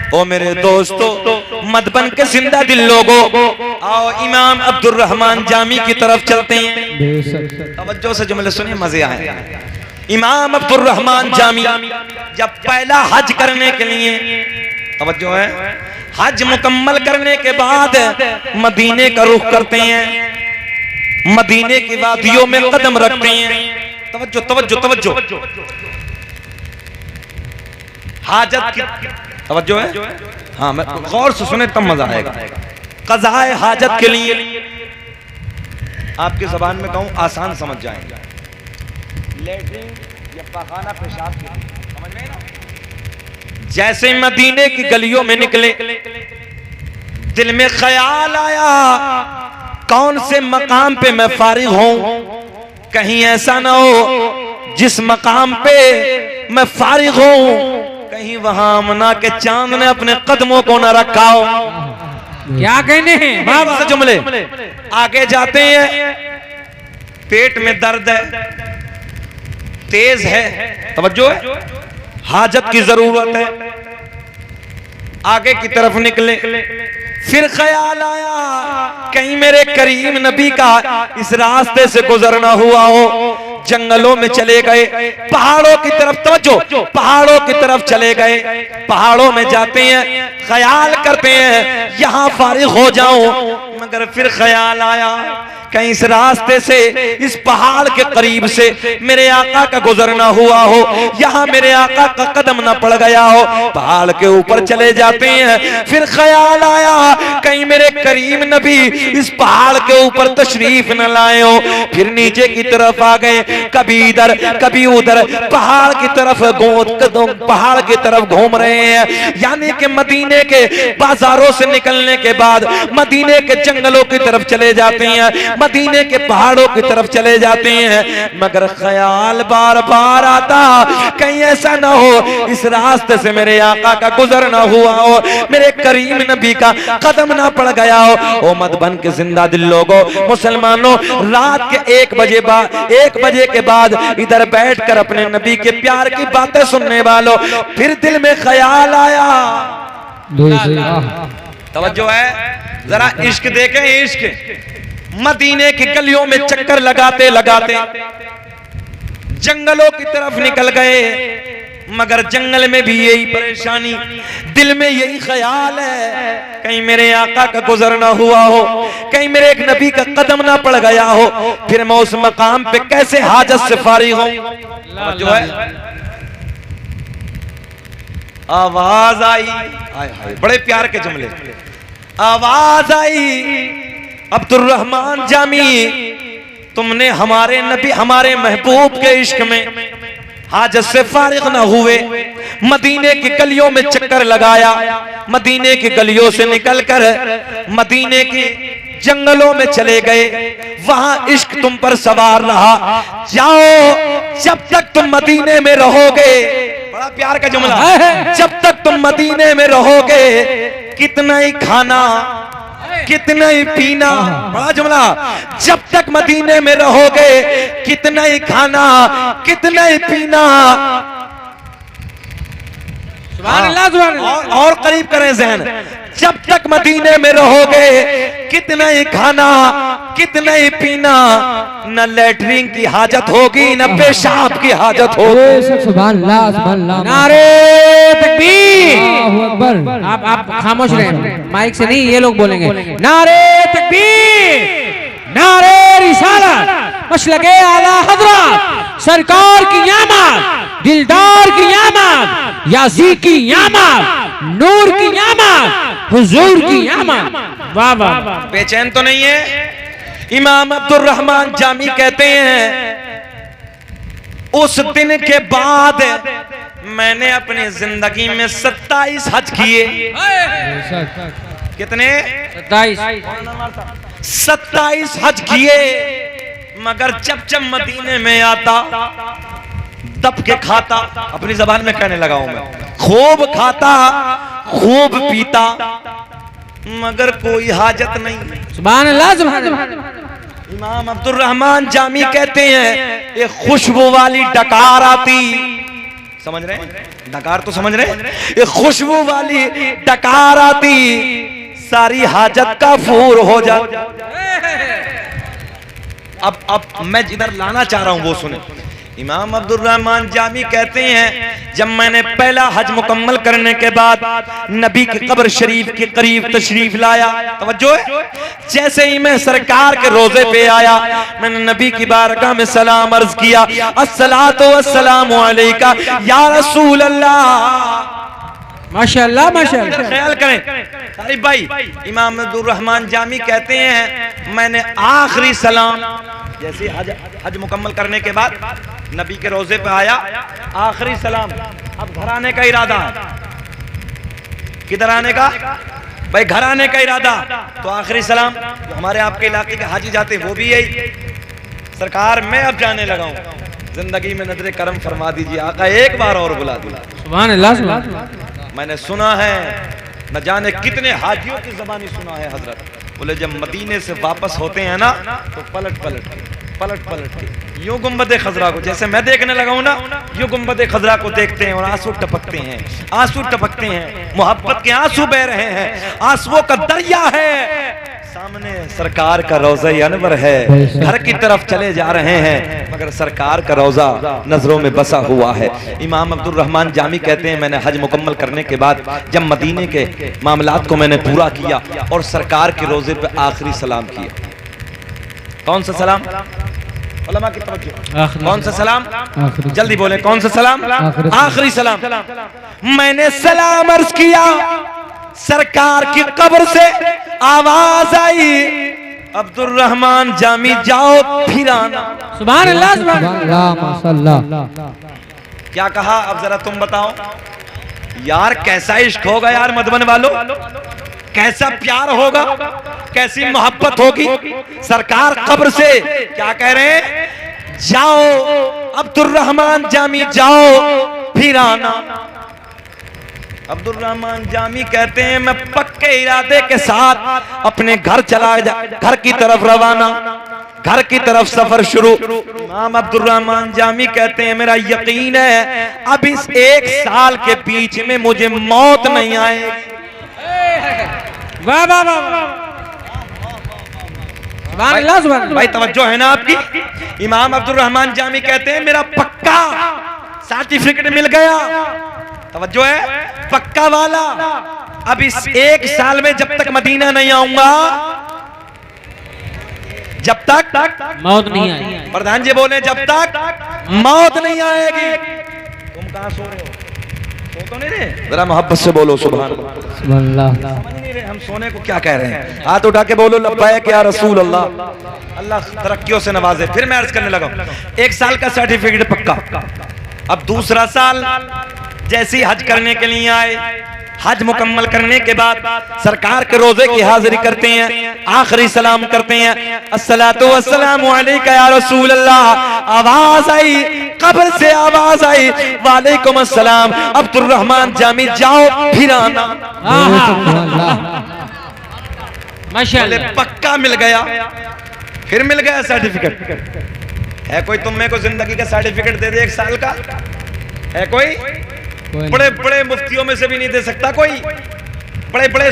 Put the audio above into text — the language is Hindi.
ओ मेरे दोस्तों, मत बन के जिंदा दिल लोगों, आओ इमाम अब्दुर रहमान जामी की तरफ चलते हैं। तवज्जो से जुमले सुनिए, मजे आए। इमाम अब्दुर रहमान जामी जब पहला हज करने के लिए, तवज्जो है, हज मुकम्मल करने के बाद मदीने का रुख करते हैं, मदीने की वादियों में कदम रखते हैं। तवज्जो तवज्जो तवज्जो, हाजत की तवज्जो है। हाँ, मैं गौर से सुने तब मजा आएगा। क़ज़ाए हाजत के लिए आपकी ज़बान में कहूँ आसान समझ जाएंगे, लेटरिन या पाखाना पेशाब के लिए, समझ में ना। जैसे मदीने की गलियों में निकले, दिल में ख्याल आया कौन से मकाम पे मैं फारिग हूं, कहीं ऐसा ना हो जिस मकाम पे मैं फारिग हूं कहीं वहां आमना के चांद ने अपने कदमों को न रखा हो। क्या कहने हैं जुमले। आगे जाते हैं, पेट में दर्द है, तेज है, तवज्जो है, हाजत की जरूरत है, आगे की तरफ निकले, फिर ख्याल आया कहीं मेरे करीम नबी का इस रास्ते से गुजरना हुआ हो। जंगलों में चले गए, पहाड़ों की तरफ, तवज्जो, पहाड़ों की तरफ चले गए, पहाड़ों में जाते हैं, ख्याल करते हैं यहाँ फारिग हो जाऊं, मगर फिर ख्याल आया कहीं इस रास्ते से, इस पहाड़ के करीब से मेरे आका का गुजरना हुआ हो, यहाँ मेरे आका का कदम ना पड़ गया हो। पहाड़ के ऊपर चले जाते हैं, फिर ख्याल आया कहीं मेरे करीम नबी इस पहाड़ के ऊपर तशरीफ न लाए हो। फिर नीचे की तरफ आ गए, कभी इधर कभी उधर, पहाड़ की तरफ पहाड़ की तरफ घूम रहे हैं। यानी कि मदीने के बाजारों से निकलने के बाद मदीने के जंगलों की तरफ चले जाते हैं, मदीने के पहाड़ों की तरफ चले जाते हैं, मगर ख्याल बार बार आता कहीं ऐसा ना हो इस रास्ते से मेरे आका का गुजरना हुआ हो, मेरे करीम नबी का कदम ना पड़ गया हो। ओ मत बन के जिंदा दिल लोगों, मुसलमानों, रात के 1 बजे के बाद इधर बैठकर अपने नबी के प्यार की बातें सुनने वालों, फिर दिल में ख्याल आया, तवज्जो है, जरा इश्क देखें, इश्क। मदीने की गलियों में चक्कर लगाते लगाते जंगलों की तरफ निकल गए, मगर जंगल में भी यही परेशानी, दिल में यही ख्याल है कहीं मेरे आका का गुजरना हुआ हो, कहीं मेरे एक नबी का कदम ना पड़ गया हो, फिर मैं उस मकाम पे कैसे हाजत से फारिग हूं। जो है आवाज आई, बड़े प्यार के जुमले, आवाज आई, अब्दुर रहमान जामी, तुमने हमारे नबी, हमारे महबूब के इश्क में हाजत से फारिग न हुए, मदीने की गलियों में चक्कर लगाया, मदीने की गलियों से निकलकर मदीने की जंगलों में चले गए, वहां इश्क तुम पर सवार रहा। जाओ, जब तक तुम मदीने में रहोगे, बड़ा प्यार का जुमला, जब तक तुम मदीने में रहोगे कितना ही खाना कितना ही पीना, बड़ा जुमला, जब तक मदीने में रहोगे कितना ही खाना कितना ही पीना। सुभान अल्लाह, सुभान अल्लाह। और करीब करें ज़हन, जब तक मदीने में रहोगे कितना ही खाना कितना ही पीना, न लेटरिन की हाजत होगी न पेशाब की हाजत होगी। सुभान अल्लाह, सुभान अल्लाह। नारे तकबीर, अल्लाहू अकबर। आप खामोश रहें, माइक से नहीं, ये लोग बोलेंगे। नारे तकबीर, नारे रिसालत, मशलके आला हज़रत, सरकार की यामत, दिलदार की यामत, याज़ी की यामत, नूर की यामत, हुजूर की यामत। वाह वाह। बेचैन तो नहीं है? इमाम अब्दुर रहमान जामी कहते हैं, उस दिन के बाद मैंने अपनी जिंदगी में 27 हज किए। कितने? 27 हज किए, मगर जब जब मदीने में आता दब के खाता, अपनी जबान में कहने लगा हूं मैं, खूब खाता खूब पीता, मगर कोई हाजत नहीं। सुभान अल्लाह, सुभान अल्लाह। इमाम अब्दुर रहमान जामी कहते हैं, एक खुशबू वाली डकार आती, समझ रहे हैं? डकार तो समझ रहे हैं? ये खुशबू वाली डकार आती, सारी हाजत का फूर हो जा। अब मैं जिधर लाना चाह रहा हूं वो सुने। इमाम अब्दुर रहमान जामी कहते हैं, जब मैंने पहला हज मुकम्मल करने के बाद नबी की कब्र शरीफ के करीब तशरीफ लाया, तवज्जो है, जैसे ही मैं सरकार के रोजे पे आया, मैंने नबी की बारगाह में सलाम अर्ज किया, अस्सलातु वस्सलामु अलैका या रसूल अल्लाह। माशाअल्लाह माशाअल्लाह। ख्याल करें तारिफ भाई, इमाम अब्दुर रहमान जामी कहते हैं, मैंने आखिरी सलाम जैसे हज मुकम्मल करने के बाद नबी के रोजे पे आया, आखिरी सलाम, अब घर आने का इरादा है। किधर आने का भाई? घर आने का इरादा, तो आखिरी सलाम हमारे आपके इलाके के हाजी जाते वो भी यही, सरकार मैं अब जाने लगा हूँ, जिंदगी में नजर करम फरमा दीजिए आका, एक बार और बुला दीजिए। सुभान अल्लाह सुभान अल्लाह। मैंने सुना है, न जाने कितने हाजियों की ज़बानी सुना है हजरत, बोले जब मदीने से वापस होते हैं ना, तो पलट पलट के यूं गुंबद खजरा को, जैसे मैं देखने लगा हूं ना, यूं गुंबद खजरा को देखते हैं और आंसू टपकते हैं, मोहब्बत के आंसू बह रहे हैं, आंसुओं का दरिया है, सामने सरकार का रोज़ा अनवर है, घर की तरफ चले जा रहे हैं, मगर सरकार का रोज़ा नजरों में बसा हुआ है। इमाम अब्दुर रहमान जामी कहते हैं, मैंने हज मुकम्मल करने के बाद जब मदीने के मामलात को मैंने पूरा किया और सरकार के रोज़े पे आखिरी सलाम किया। कौन सा सलाम? उलमा की तवज्जो, कौन सा सलाम? जल्दी बोले, कौन सा सलाम? आखिरी सलाम। मैंने सलाम अर्ज किया, सरकार की कब्र से आवाज आई, अब्दुर रहमान जामी जाओ फिर आना। सुभान अल्लाह सुभान अल्लाह माशाअल्लाह। क्या कहा? अब जरा तुम बताओ यार, कैसा इश्क होगा यार मधुबन वालों, कैसा प्यार होगा, कैसी मोहब्बत होगी। सरकार कब्र से क्या कह रहे हैं? जाओ अब्दुर रहमान जामी जाओ फिर आना। अब्दुर रहमान जामी कहते हैं, मैं पक्के इरादे के साथ अपने घर चला घर की तरफ रवाना, घर की तरफ सफर शुरू। इमाम अब्दुर रहमान जामी कहते हैं, मेरा यकीन है अब इस 1 साल के बीच में मुझे मौत नहीं आएगी। वाह वाह वाह, सुभान अल्लाह सुभान अल्लाह। भाई तवज्जो है ना आपकी? इमाम अब्दुर रहमान जामी कहते हैं, मेरा पक्का सर्टिफिकेट मिल गया, तवज्जो है, पक्का वाला। अब इस 1 साल में जब तक मदीना नहीं आऊंगा, जब तक मौत नहीं आई। प्रधान जी बोले, जब तक मौत नहीं आएगी। तुम कहां सो रहे हो? सो तो नहीं रहे? जरा मोहब्बत से बोलो सुभान अल्लाह। समझ नहीं रहे हम सोने को क्या कह रहे हैं? हाथ उठा के बोलो लब्बैक या रसूल अल्लाह। अल्लाह तरक्कियों से नवाजे। फिर मैं अर्ज करने लगा, 1 साल का सर्टिफिकेट पक्का। अब दूसरा साल जैसे हज करने के लिए आए, हज मुकम्मल करने के बाद सरकार के रोजे की हाजिरी करते हैं, आखिरी सलाम करते हैं, अस्सलातु वस्सलामु अलैका या रसूल अल्लाह। आवाज आई, कब्र से आवाज आई, वालेकुम अस्सलाम अब्दुर रहमान जामी जाओ फिर आना। माशाअल्लाह, पक्का मिल गया, फिर मिल गया सर्टिफिकेट। है कोई तुम में को जिंदगी का सर्टिफिकेट दे दे 1 साल का? है कोई? बड़े बड़े मुफ्तियों में से भी नहीं दे सकता कोई, बड़े बड़े